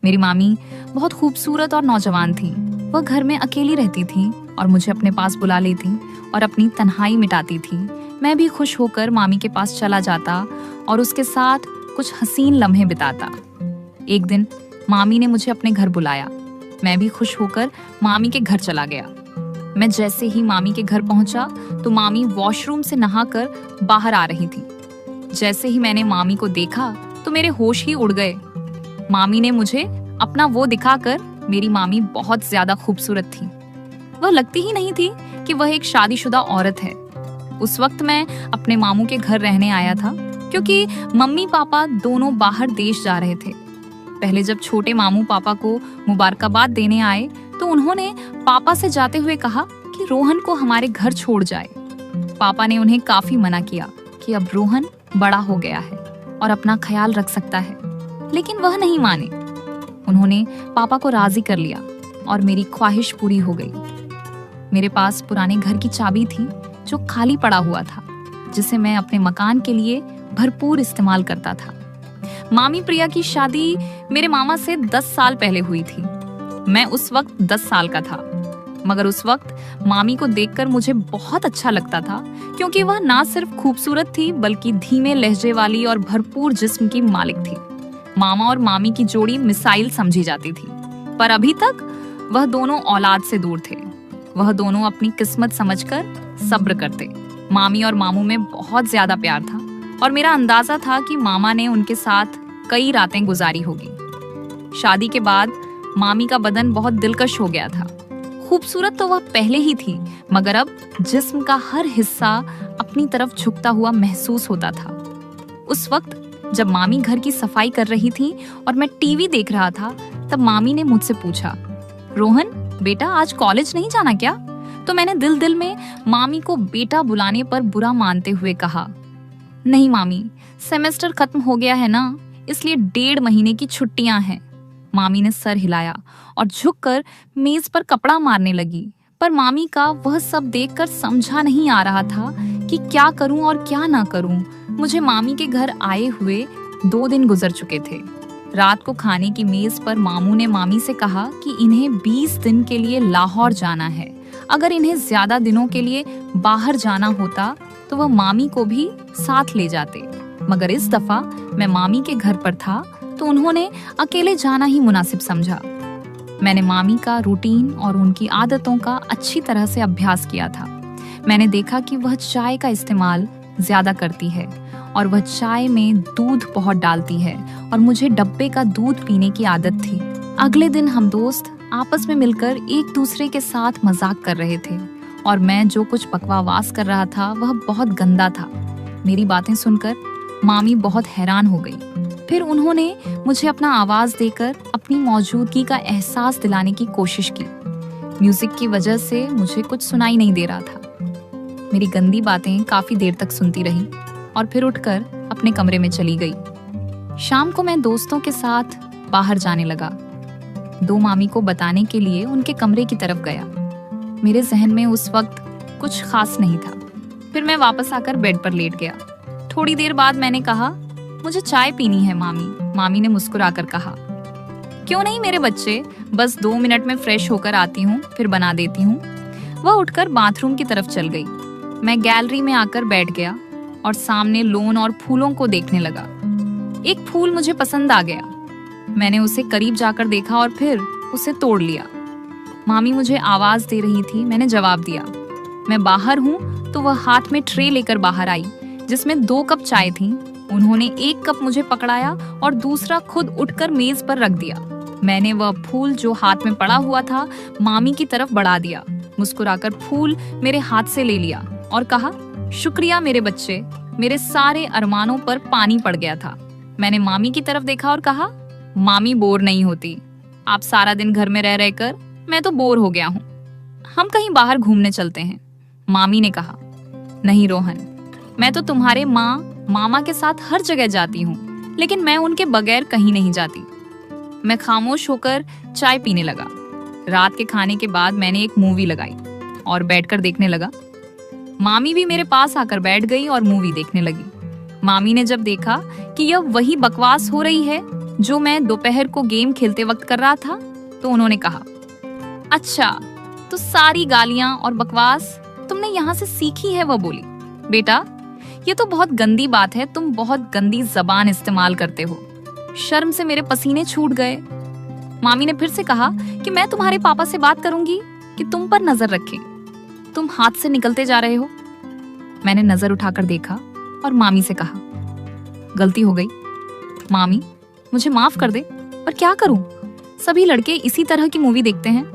मेरी मामी बहुत खूबसूरत और नौजवान थी। वह घर में अकेली रहती थी और मुझे अपने पास बुला लेती और अपनी तन्हाई मिटाती थी। मैं भी खुश होकर मामी के पास चला जाता और उसके साथ कुछ हसीन लम्हे बिताता। एक दिन मामी ने मुझे अपने घर बुलाया। मैं भी खुश होकर मामी के घर चला गया। मैं जैसे ही मामी के घर पहुंचा तो मामी वॉशरूम से नहाकर बाहर आ रही थी। जैसे ही मैंने मामी को देखा तो मेरे होश ही उड़ गए। मामी ने मुझे अपना वो दिखाकर, मेरी मामी बहुत ज्यादा खूबसूरत थी। वह लगती ही नहीं थी कि वह एक शादीशुदा औरत है। उस वक्त मैं अपने मामू के घर रहने आया था क्योंकि मम्मी पापा दोनों बाहर देश जा रहे थे। पहले जब छोटे मामू पापा को मुबारकबाद देने आए तो उन्होंने पापा से जाते हुए कहा कि रोहन को हमारे घर छोड़ जाए। पापा ने उन्हें काफी मना किया कि अब रोहन बड़ा हो गया है और अपना ख्याल रख सकता है, लेकिन वह नहीं माने। उन्होंने पापा को राजी कर लिया और मेरी ख्वाहिश पूरी हो गई। मेरे पास पुराने घर की चाबी थी जो खाली पड़ा हुआ था, जिसे मैं अपने मकान के लिए भरपूर इस्तेमाल करता था। मामी प्रिया की शादी मेरे मामा से 10 साल पहले हुई थी। मैं उस वक्त 10 साल का था, मगर उस वक्त मामी को देखकर मुझे बहुत अच्छा लगता था क्योंकि वह ना सिर्फ खूबसूरत थी बल्कि धीमे लहजे वाली और भरपूर जिस्म की मालिक थी। मामा और मामी की जोड़ी मिसाइल समझी जाती थी, पर अभी तक वह दोनों औलाद से दूर थे। वह दोनों अपनी किस्मत समझकर सब्र करते। मामी और मामू में बहुत ज्यादा प्यार था और मेरा अंदाजा था कि मामा ने उनके साथ कई रातें गुजारी होगी। शादी के बाद मामी का बदन बहुत दिलकश हो गया था। खूबसूरत तो वह पहले ही थी, मगर अब जिस्म का हर हिस्सा अपनी तरफ झुकता हुआ महसूस होता था। उस वक्त जब मामी घर की सफाई कर रही थी और मैं टीवी देख रहा था, तब मामी ने मुझसे पूछा, रोहन बेटा आज कॉलेज नहीं जाना क्या? तो मैंने दिल दिल में मामी को बेटा बुलाने पर बुरा मानते हुए कहा, नहीं मामी, सेमेस्टर खत्म हो गया है ना, इसलिए 1.5 महीने की छुट्टियां हैं। मामी ने सर हिलाया और झुककर मेज पर कपड़ा मारने लगी, पर मामी का वह सब देखकर समझा नहीं आ रहा था कि क्या करूं और क्या ना करूं। मुझे मामी के घर आए हुए 2 दिन गुजर चुके थे। रात को खाने की मेज पर मामू ने मामी से कहा कि इन्हें 20 दिन के लिए लाहौर जाना है। अगर इन्हें ज्यादा दिनों के लिए बाहर जाना होता तो वह मामी को भी साथ ले जाते, मगर इस दफा मैं मामी के घर पर था तो उन्होंने अकेले जाना ही मुनासिब समझा। मैंने मामी का रूटीन और उनकी आदतों का अच्छी तरह से अभ्यास किया था। मैंने देखा कि वह चाय का इस्तेमाल ज्यादा करती है और वह चाय में दूध बहुत डालती है और मुझे डब्बे का दूध पीने की आदत थी। अगले दिन हम दोस्त आपस में मिलकर एक दूसरे के साथ मजाक कर रहे थे और मैं जो कुछ बकवास कर रहा था वह बहुत गंदा था। मेरी बातें सुनकर मामी बहुत हैरान हो गई। फिर उन्होंने मुझे अपना आवाज देकर अपनी मौजूदगी का एहसास दिलाने की कोशिश की। म्यूजिक की वजह से मुझे कुछ सुनाई नहीं दे रहा था। मेरी गंदी बातें काफी देर तक सुनती रही और फिर उठकर अपने कमरे में चली गई। शाम को मैं दोस्तों के साथ बाहर जाने लगा। 2 मामी को बताने के लिए उनके कमरे की तरफ गया। मेरे जहन में उस वक्त कुछ खास नहीं था। फिर मैं वापस आकर बेड पर लेट गया। थोड़ी देर बाद मैंने कहा, मुझे चाय पीनी है मामी। मामी ने मुस्कुराकर कहा, क्यों नहीं मेरे बच्चे, बस 2 मिनट में फ्रेश होकर आती हूँ, फिर बना देती हूँ। वह उठकर बाथरूम की तरफ चल गई। मैं गैलरी में आकर बैठ गया और सामने लॉन और फूलों को देखने लगा। एक फूल मुझे पसंद आ गया। मैंने उसे करीब जाकर देखा और फिर उसे तोड़ लिया। मामी मुझे आवाज दे रही थी। मैंने जवाब दिया। मैं बाहर हूँ तो वह हाथ में ट्रे लेकर बाहर आई जिसमें 2 कप चाय थी। उन्होंने 1 कप मुझे पकड़ाया और दूसरा खुद उठकर मेज पर रख दिया। मैंने वह फूल जो हाथ में पड़ा हुआ था मामी की तरफ बढ़ा दिया। मुस्कुराकर फूल मेरे हाथ से ले लिया और कहा, शुक्रिया मेरे बच्चे, मेरे सारे अरमानों पर पानी पड़ गया था। मैंने मामी की तरफ देखा और कहा, मामी बोर नहीं होती, आप सारा दिन घर में रह रहकर मैं तो बोर हो गया हूँ, हम कहीं बाहर घूमने चलते हैं। मामी ने कहा, नहीं रोहन, मैं तो तुम्हारे मामा के साथ हर जगह जाती हूँ, लेकिन मैं उनके बगैर कहीं नहीं जाती। मैं खामोश होकर चाय पीने लगा। रात के खाने के बाद मैंने एक मूवी लगाई और बैठकर देखने लगा। मामी भी मेरे पास आकर बैठ गई और मूवी देखने लगी। मामी ने जब देखा कि यह वही बकवास हो रही है जो मैं दोपहर को गेम खेलते वक्त कर रहा था। तो उन्होंने कहा, अच्छा, तो सारी गालियां और बकवास तुमने यहाँ से सीखी है? वह बोली, बेटा, ये तो बहुत गंदी बात है, तुम बहुत गंदी जबान इस्तेमाल करते हो। शर्म से मेरे पसीने छूट गए। मामी ने फिर से कहा कि मैं तुम्हारे पापा से बात करूंगी कि तुम पर नजर रखें। तुम हाथ से निकलते जा रहे हो। मैंने नजर उठाकर देखा और मामी से कहा, गलती हो गई मामी, मुझे माफ कर दे। पर क्या करूं, सभी लड़के इसी तरह की मूवी देखते हैं,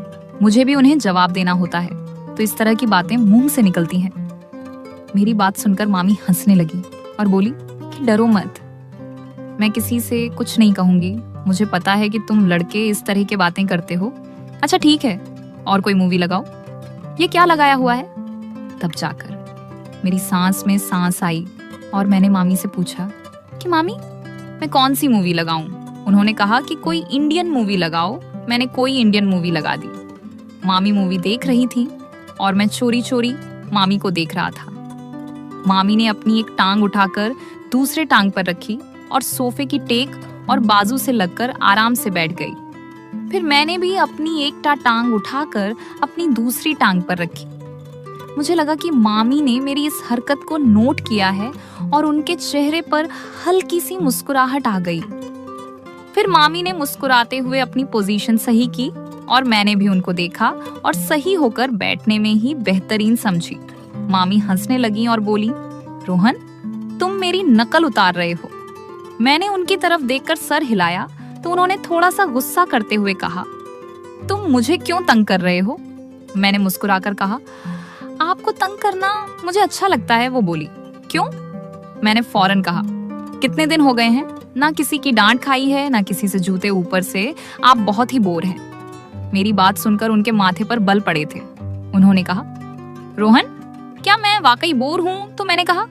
मुझे भी उन्हें जवाब देना होता है, तो इस तरह की बातें मुंह से निकलती हैं। मेरी बात सुनकर मामी हंसने लगी और बोली कि डरो मत, मैं किसी से कुछ नहीं कहूंगी। मुझे पता है कि तुम लड़के इस तरह की बातें करते हो। अच्छा ठीक है, और कोई मूवी लगाओ। ये क्या लगाया हुआ है? तब जाकर मेरी सांस में सांस आई और मैंने मामी से पूछा कि मामी, मैं कौन सी मूवी लगाऊं? उन्होंने कहा कि कोई इंडियन मूवी लगाओ। मैंने कोई इंडियन मूवी लगा दी। मामी मूवी देख रही थी और मैं चोरी चोरी मामी को देख रहा था। मामी ने अपनी एक टांग उठाकर दूसरे टांग पर रखी और सोफे की टेक और बाजू से लगकर आराम से बैठ गई। फिर मैंने भी अपनी एक टांग उठाकर अपनी दूसरी टांग पर रखी। मुझे लगा कि मामी ने मेरी इस हरकत को नोट किया है और उनके चेहरे पर हल्की सी मुस्कुराहट आ गई। फिर मामी ने मुस्कुराते हुए अपनी पोजीशन सही की और मैंने भी उनको देखा और सही होकर बैठने में ही बेहतरीन समझी। मामी हंसने लगी और बोली, रोहन, तुम मेरी नकल उतार रहे हो। मैंने उनकी तरफ देखकर सर हिलाया तो उन्होंने थोड़ा सा गुस्सा करते हुए कहा, तुम मुझे क्यों तंग कर रहे हो? मैंने मुस्कुराकर कहा, आपको तंग करना मुझे अच्छा लगता है। वो बोली, क्यों? मैंने फौरन कहा, कितने दिन हो गए हैं, ना किसी की डांट खाई है ना किसी से जूते, ऊपर से आप बहुत ही बोर हैं। मेरी बात सुनकर उनके माथे पर बल पड़े थे। उन्होंने कहा, रोहन, क्या मैं वाकई बोर हूं? तो मैंने कहा,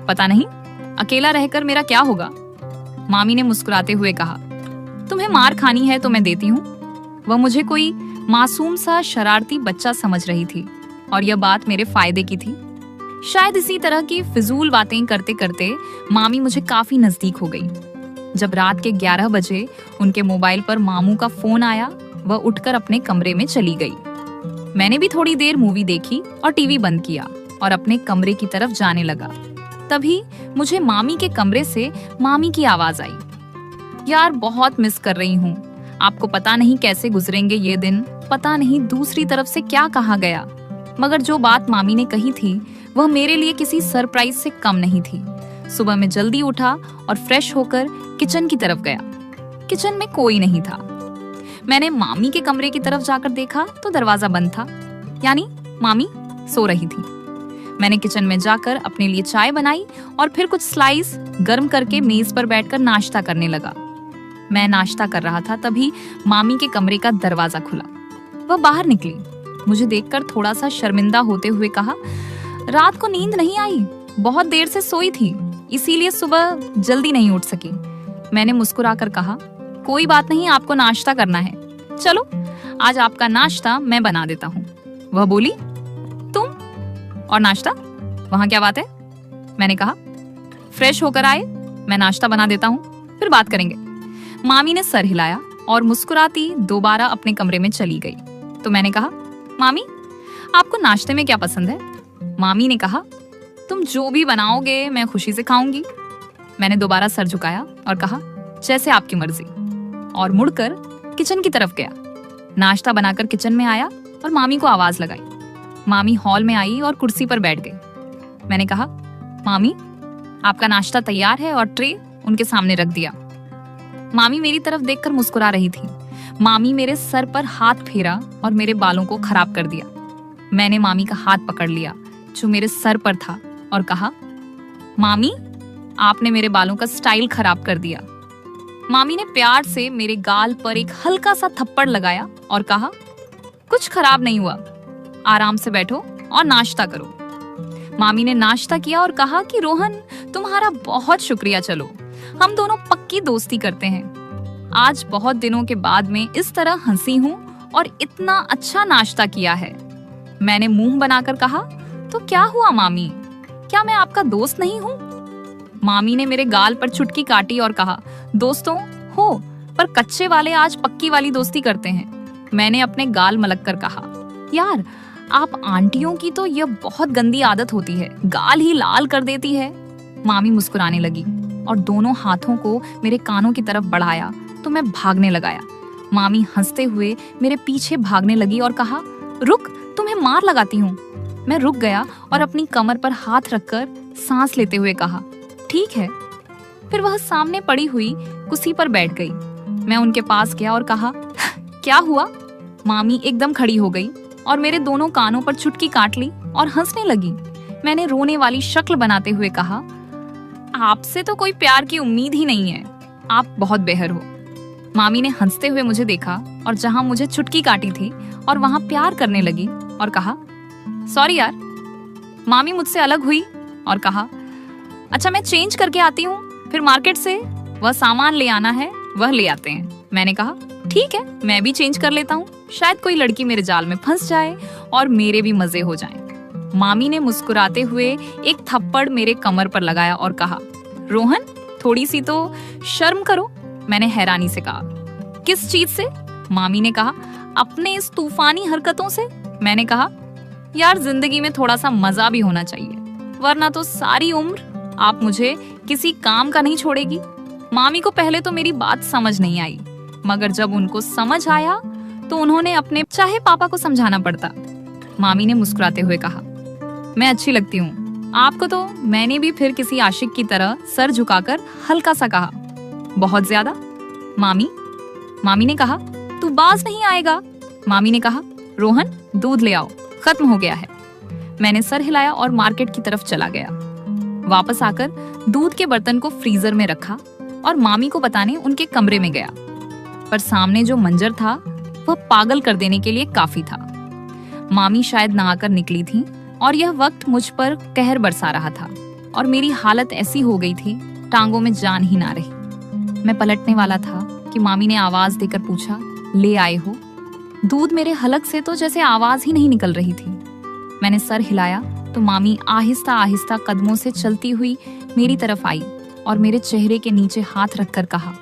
पता नहीं, अकेला रहकर मेरा क्या होगा। मामी ने मुस्कुराते हुए कहा, तुम्हें मार खानी है तो मैं देती हूँ। वह मुझे कोई मासूम सा शरारती बच्चा समझ रही थी और यह बात मेरे फायदे की थी। शायद इसी तरह की फिजूल बातें करते करते मामी मुझे काफी नजदीक हो गई। जब रात के 11 बजे उनके मोबाइल पर मामू का फोन आया, वह उठकर अपने कमरे में चली गई। मैंने भी थोड़ी देर मूवी देखी और टीवी बंद किया और अपने कमरे की तरफ जाने लगा। तभी मुझे मामी के कमरे से मामी की आवाज आई, यार बहुत मिस कर रही हूँ। आपको पता नहीं कैसे गुजरेंगे ये दिन, पता नहीं दूसरी तरफ से क्या कहा गया, मगर जो बात मामी ने कही थी वह मेरे लिए किसी सरप्राइज से कम नहीं थी। सुबह में जल्दी उठा और फ्रेश होकर किचन की तरफ गया। किचन में कोई नहीं था। मैंने मामी के कमरे की तरफ जाकर देखा तो दरवाजा बंद था, यानी मामी सो रही थी। मैंने किचन में जाकर अपने लिए चाय बनाई और फिर कुछ स्लाइस गर्म करके मेज पर बैठकर नाश्ता करने लगा। मैं नाश्ता कर रहा था तभी मामी के कमरे का दरवाजा खुला। वह बाहर निकली। मुझे देखकर थोड़ा सा शर्मिंदा होते हुए कहा, रात को नींद नहीं आई, बहुत देर से सोई थी, इसीलिए सुबह जल्दी नहीं उठ सकी। मैंने मुस्कुराकर कहा, कोई बात नहीं, आपको नाश्ता करना है, चलो आज आपका नाश्ता मैं बना देता हूँ। वह बोली, तुम और नाश्ता, वहां क्या बात है? मैंने कहा, फ्रेश होकर आए, मैं नाश्ता बना देता हूँ, फिर बात करेंगे। मामी ने सर हिलाया और मुस्कुराती दोबारा अपने कमरे में चली गई। तो मैंने कहा, मामी आपको नाश्ते में क्या पसंद है? मामी ने कहा, तुम जो भी बनाओगे मैं खुशी से खाऊंगी। मैंने दोबारा सर झुकाया और कहा, जैसे आपकी मर्जी, और मुड़कर किचन की तरफ गया। नाश्ता बनाकर किचन में आया और मामी को आवाज लगाई। मामी हॉल में आई और कुर्सी पर बैठ गई। मैंने कहा, मामी आपका नाश्ता तैयार है, और ट्रे उनके सामने रख दिया। मामी मेरी तरफ देखकर मुस्कुरा रही थी। मामी मेरे सर पर हाथ फेरा और मेरे बालों को खराब कर दिया। मैंने मामी का हाथ पकड़ लिया जो मेरे सर पर था और कहा, मामी आपने मेरे बालों का स्टाइल खराब कर दिया। मामी ने प्यार से मेरे गाल पर एक हल्का सा थप्पड़ लगाया और कहा, कुछ खराब नहीं हुआ, आराम से बैठो और नाश्ता करो। मामी ने नाश्ता किया और कहा कि रोहन तुम्हारा बहुत शुक्रिया, चलो हम दोनों पक्की दोस्ती करते हैं। आज बहुत दिनों के बाद में इस तरह हंसी हूँ और इतना अच्छा नाश्ता किया है। मैंने मुंह बनाकर कहा, तो क्या हुआ मामी, क्या मैं आपका दोस्त नहीं हूँ? मामी ने मेरे गाल पर चुटकी काटी और कहा, दोस्तों हो पर कच्चे वाले आज पक्की वाली दोस्ती करते हैं। मैंने अपने गाल मलक कर कहा, यार आप आंटियों की तो यह बहुत गंदी आदत होती है, गाल ही लाल कर देती है। मामी मुस्कुराने लगी और दोनों हाथों को मेरे कानों की तरफ बढ़ाया तो मैं भागने लगाया। मामी हंसते हुए मेरे पीछे भागने लगी और कहा, रुक, तुम्हें मार लगाती हूँ। मैं रुक गया और अपनी कमर पर हाथ रखकर सांस लेते हुए कहा, ठीक है। फिर वह सामने पड़ी हुई कुर्सी पर बैठ गई। मैं उनके पास गया और कहा, क्या हुआ? मामी एकदम खड़ी हो गई और मेरे दोनों कानों पर चुटकी काट ली और हंसने लगी। मैंने रोने वाली शक्ल बनाते हुए कहा, आपसे तो कोई प्यार की उम्मीद ही नहीं है, आप बहुत बेहर हो। मामी ने हंसते हुए मुझे देखा और जहां मुझे चुटकी काटी थी और वहां प्यार करने लगी और कहा, सॉरी यार। मामी मुझसे अलग हुई और कहा, अच्छा मैं चेंज करके आती हूँ, फिर मार्केट से वह सामान ले आना है, वह ले आते हैं। मैंने कहा, ठीक है, मैं भी चेंज कर लेता हूँ, शायद कोई लड़की मेरे जाल में फंस जाए और मेरे भी मजे हो जाएं। मामी ने मुस्कुराते हुए एक थप्पड़ मेरे कमर पर लगाया और कहा, रोहन थोड़ी सी तो शर्म करो। मैंने हैरानी से कहा, किस चीज से? मामी ने कहा, अपने इस तूफानी हरकतों से। मैंने कहा, यार जिंदगी में थोड़ा सा मजा भी होना चाहिए, वरना तो सारी उम्र आप मुझे किसी काम का नहीं छोड़ेगी। मामी को पहले तो मेरी बात समझ नहीं आई, मगर जब उनको समझ आया तो उन्होंने अपने चाहे पापा को समझाना पड़ता। मामी ने मुस्कुराते हुए कहा, मैं अच्छी लगती हूँ आपको तो। मैंने भी फिर किसी आशिक की तरह सर झुकाकर हल्का सा कहा, बहुत ज्यादा। मामी ने कहा, तू बाज नहीं आएगा। मामी ने कहा, रोहन दूध ले आओ, खत्म हो गया है। मैंने सर हिलाया और मार्केट की तरफ चला गया। वापस आकर दूध के बर्तन को फ्रीजर में रखा और मामी को बताने उनके कमरे में गया। पर सामने जो मंजर था वह पागल कर देने के लिए काफी था। मामी शायद नहाकर निकली थी और यह वक्त मुझ पर कहर बरसा रहा था और मेरी हालत ऐसी हो गई थी, टांगों में जान ही ना रही। मैं पलटने वाला था कि मामी ने आवाज देकर पूछा, ले आए हो? दूध मेरे हलक से तो जैसे आवाज ही नहीं निकल रही थी। मैंने सर हिलाया तो मामी आहिस्ता आहिस्ता कदमों से चलती हुई मेरी तरफ आई और मेरे चेहरे के नीचे हाथ रखकर कहा,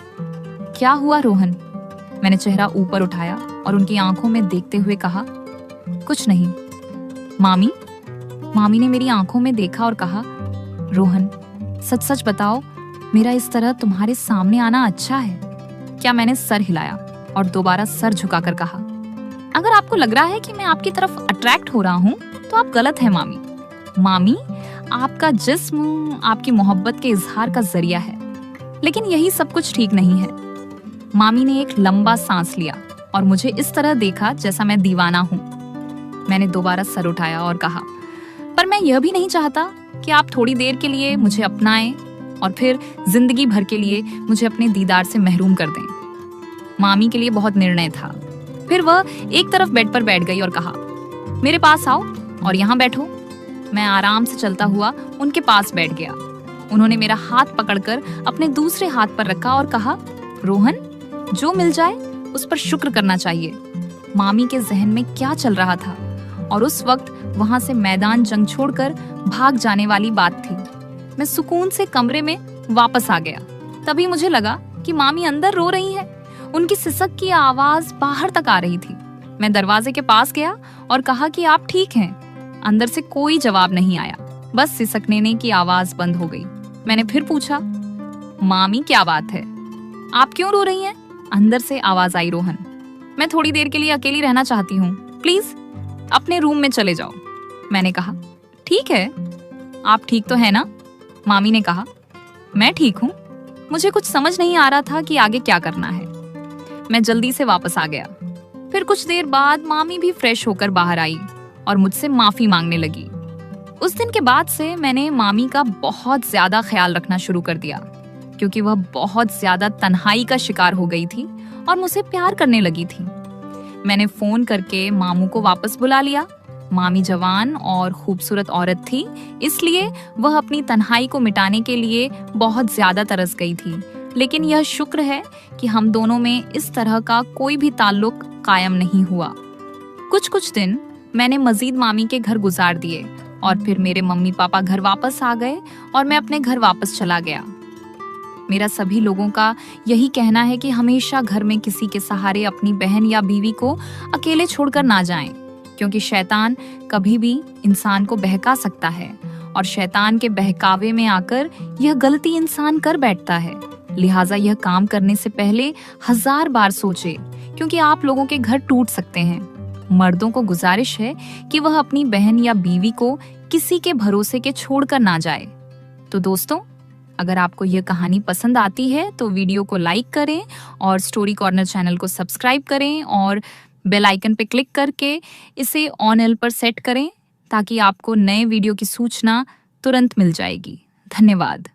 क्या हुआ रोहन? मैंने चेहरा ऊपर उठाया और उनकी आंखों में देखते हुए कहा, कुछ नहीं। मामी ने मेरी आंखों में देखा और कहा, रोहन सच सच बताओ, मेरा इस तरह तुम्हारे सामने आना अच्छा है क्या? मैंने सर हिलाया और दोबारा सर झुकाकर कहा, अगर आपको लग रहा है कि मैं आपकी तरफ अट्रैक्ट हो रहा हूँ तो आप गलत हैं मामी। आपका जिस्म आपकी मोहब्बत के इजहार का जरिया है, लेकिन यही सब कुछ ठीक नहीं है। मामी ने एक लंबा सांस लिया और मुझे इस तरह देखा जैसा मैं दीवाना हूँ। मैंने दोबारा सर उठाया और कहा, पर मैं यह भी नहीं चाहता कि आप थोड़ी देर के लिए मुझे अपनाएं और फिर जिंदगी भर के लिए मुझे अपने दीदार से महरूम कर दें। मामी के लिए बहुत निर्णय था। फिर वह एक तरफ बेड पर बैठ गई और कहा, मेरे पास आओ और यहाँ बैठो। मैं आराम से चलता हुआ उनके पास बैठ गया। उन्होंने मेरा हाथ पकड़कर अपने दूसरे हाथ पर रखा और कहा, रोहन जो मिल जाए उस पर शुक्र करना चाहिए। मामी के जहन में क्या चल रहा था और उस वक्त वहां से मैदान जंग छोड़कर भाग जाने वाली बात थी। मैं सुकून से कमरे में वापस आ गया। तभी मुझे लगा कि मामी अंदर रो रही है। उनकी सिसक की आवाज बाहर तक आ रही थी। मैं दरवाजे के पास गया और कहा कि आप ठीक हैं? अंदर से कोई जवाब नहीं आया, बस सिसकने की आवाज बंद हो गई। मैंने फिर पूछा, मामी क्या बात है, आप क्यों रो रही हैं? अंदर से आवाज आई, रोहन मैं थोड़ी देर के लिए अकेली रहना चाहती हूँ, प्लीज अपने रूम में चले जाओ। मैंने कहा, ठीक है, आप ठीक तो है ना? मामी ने कहा, मैं ठीक हूँ। मुझे कुछ समझ नहीं आ रहा था कि आगे क्या करना है। मैं जल्दी से वापस आ गया। फिर कुछ देर बाद मामी भी फ्रेश होकर बाहर आई और मुझसे माफी मांगने लगी। उस दिन के बाद से मैंने मामी का बहुत ज्यादा ख्याल रखना शुरू कर दिया, क्योंकि वह बहुत ज्यादा तन्हाई का शिकार हो गई थी और मुझसे प्यार करने लगी थी। मैंने फोन करके मामू को वापस बुला लिया। मामी जवान और खूबसूरत औरत थी, इसलिए वह अपनी तन्हाई को मिटाने के लिए बहुत ज्यादा तरस गई थी। लेकिन यह शुक्र है कि हम दोनों में इस तरह का कोई भी ताल्लुक कायम नहीं हुआ। कुछ दिन मैंने मजीद मामी के घर गुजार दिए और फिर मेरे मम्मी पापा घर वापस आ गए और मैं अपने घर वापस चला गया। मेरा सभी लोगों का यही कहना है कि हमेशा घर में किसी के सहारे अपनी बहन या बीवी को अकेले छोड़कर ना जाएं, क्योंकि शैतान कभी भी इंसान को बहका सकता है और शैतान के बहकावे में आकर यह गलती इंसान कर बैठता है। लिहाजा यह काम करने से पहले 1000 बार सोचे, क्योंकि आप लोगों के घर टूट सकते हैं। मर्दों को गुजारिश है कि वह अपनी बहन या बीवी को किसी के भरोसे के छोड़कर ना जाए। तो दोस्तों, अगर आपको यह कहानी पसंद आती है तो वीडियो को लाइक करें और स्टोरी कॉर्नर चैनल को सब्सक्राइब करें और बेल आइकन पे क्लिक करके इसे ऑन एल पर सेट करें, ताकि आपको नए वीडियो की सूचना तुरंत मिल जाएगी। धन्यवाद।